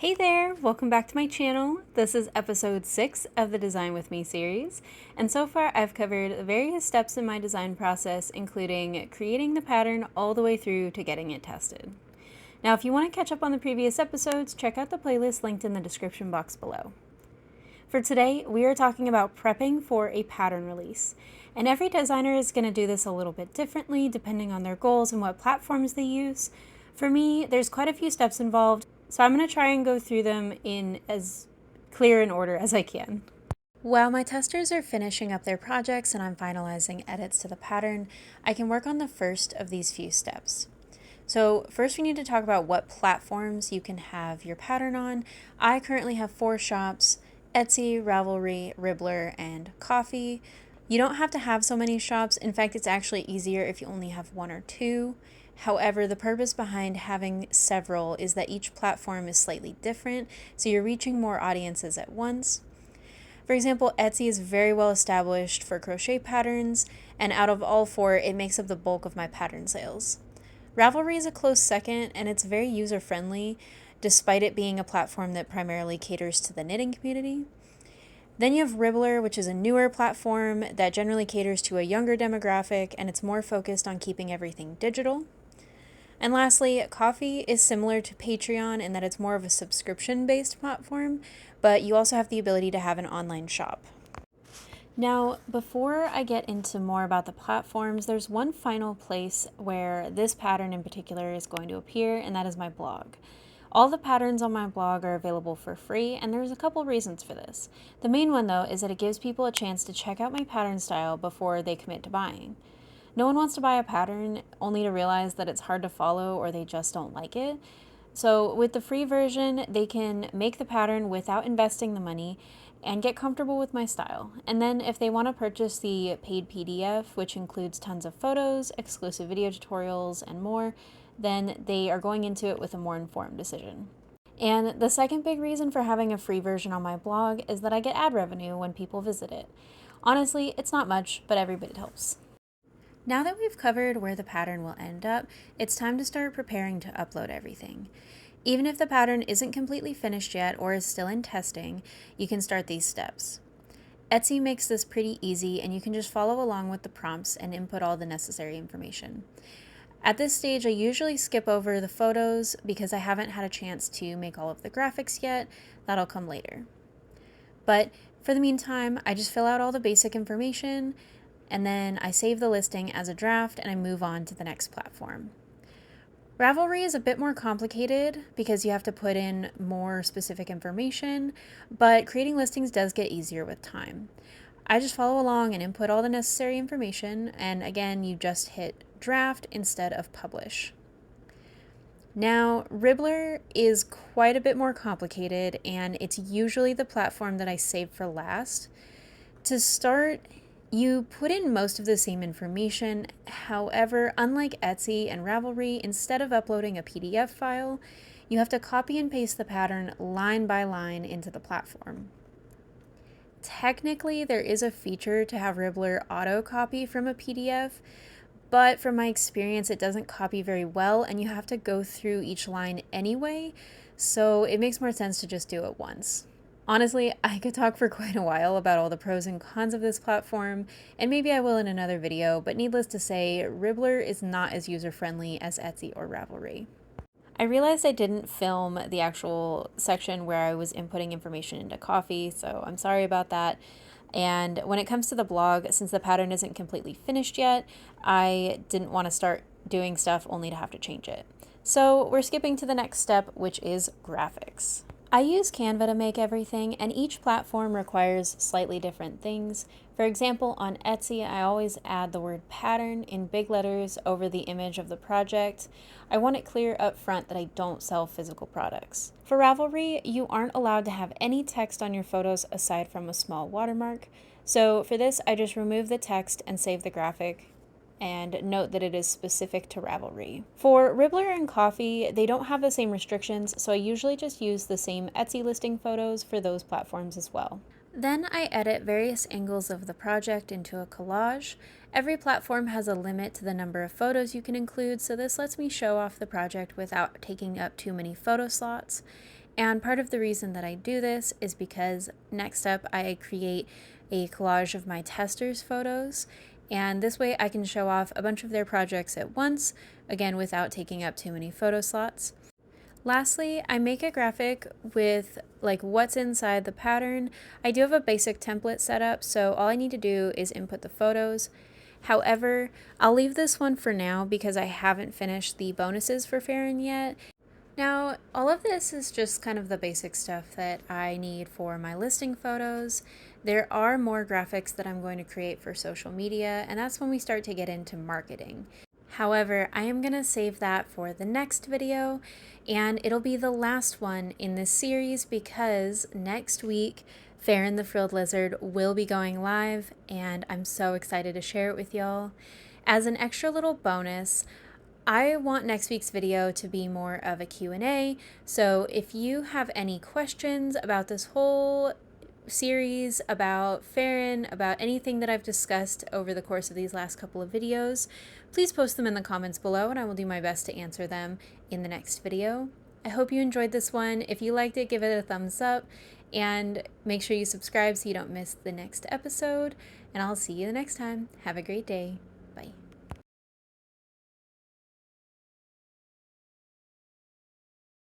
Hey there, welcome back to my channel. This is episode 6 of the Design With Me series, and so far I've covered various steps in my design process, including creating the pattern all the way through to getting it tested. Now, if you want to catch up on the previous episodes, check out the playlist linked in the description box below. For today, we are talking about prepping for a pattern release, and every designer is going to do this a little bit differently depending on their goals and what platforms they use. For me, there's quite a few steps involved, so I'm going to try and go through them in as clear an order as I can. While my testers are finishing up their projects and I'm finalizing edits to the pattern, I can work on the first of these few steps. So first we need to talk about what platforms you can have your pattern on. I currently have 4 shops: Etsy, Ravelry, Ribler, and Ko-fi. You don't have to have so many shops. In fact, it's actually easier if you only have 1 or 2. However, the purpose behind having several is that each platform is slightly different, so you're reaching more audiences at once. For example, Etsy is very well established for crochet patterns, and out of all 4, it makes up the bulk of my pattern sales. Ravelry is a close second, and it's very user-friendly, despite it being a platform that primarily caters to the knitting community. Then you have Ribler, which is a newer platform that generally caters to a younger demographic, and it's more focused on keeping everything digital. And lastly, Ko-fi is similar to Patreon in that it's more of a subscription-based platform, but you also have the ability to have an online shop. Now, before I get into more about the platforms, there's one final place where this pattern in particular is going to appear, and that is my blog. All the patterns on my blog are available for free, and there's a couple reasons for this. The main one, though, is that it gives people a chance to check out my pattern style before they commit to buying. No one wants to buy a pattern only to realize that it's hard to follow or they just don't like it. So with the free version, they can make the pattern without investing the money and get comfortable with my style. And then if they want to purchase the paid PDF, which includes tons of photos, exclusive video tutorials, and more, then they are going into it with a more informed decision. And the second big reason for having a free version on my blog is that I get ad revenue when people visit it. Honestly, it's not much, but every bit helps. Now that we've covered where the pattern will end up, it's time to start preparing to upload everything. Even if the pattern isn't completely finished yet or is still in testing, you can start these steps. Etsy makes this pretty easy, and you can just follow along with the prompts and input all the necessary information. At this stage, I usually skip over the photos because I haven't had a chance to make all of the graphics yet. That'll come later. But for the meantime, I just fill out all the basic information, and then I save the listing as a draft and I move on to the next platform. Ravelry is a bit more complicated because you have to put in more specific information, but creating listings does get easier with time. I just follow along and input all the necessary information, and again, you just hit draft instead of publish. Now, Ribler is quite a bit more complicated, and it's usually the platform that I save for last. To start, you put in most of the same information. However, unlike Etsy and Ravelry, instead of uploading a PDF file, you have to copy and paste the pattern line by line into the platform. Technically, there is a feature to have Ribler auto-copy from a PDF, but from my experience, it doesn't copy very well, and you have to go through each line anyway, so it makes more sense to just do it once. Honestly, I could talk for quite a while about all the pros and cons of this platform, and maybe I will in another video, but needless to say, Ribler is not as user-friendly as Etsy or Ravelry. I realized I didn't film the actual section where I was inputting information into Ko-fi, so I'm sorry about that. And when it comes to the blog, since the pattern isn't completely finished yet, I didn't want to start doing stuff only to have to change it. So we're skipping to the next step, which is graphics. I use Canva to make everything, and each platform requires slightly different things. For example, on Etsy, I always add the word pattern in big letters over the image of the project. I want it clear up front that I don't sell physical products. For Ravelry, you aren't allowed to have any text on your photos aside from a small watermark. So for this, I just remove the text and save the graphic, and note that it is specific to Ravelry. For Ribler and Ko-fi, they don't have the same restrictions, so I usually just use the same Etsy listing photos for those platforms as well. Then I edit various angles of the project into a collage. Every platform has a limit to the number of photos you can include, so this lets me show off the project without taking up too many photo slots. And part of the reason that I do this is because next up I create a collage of my testers' photos, and this way I can show off a bunch of their projects at once, again without taking up too many photo slots. Lastly, I make a graphic with like what's inside the pattern. I do have a basic template set up, so all I need to do is input the photos. However, I'll leave this one for now because I haven't finished the bonuses for Farron yet. Now, all of this is just kind of the basic stuff that I need for my listing photos. There are more graphics that I'm going to create for social media, and that's when we start to get into marketing. However, I am going to save that for the next video, and it'll be the last one in this series because next week, Farron the Frilled Lizard will be going live, and I'm so excited to share it with y'all. As an extra little bonus, I want next week's video to be more of a Q&A, so if you have any questions about this whole series, about Farron, about anything that I've discussed over the course of these last couple of videos, please post them in the comments below and I will do my best to answer them in the next video. I hope you enjoyed this one. If you liked it, give it a thumbs up and make sure you subscribe so you don't miss the next episode, and I'll see you the next time. Have a great day.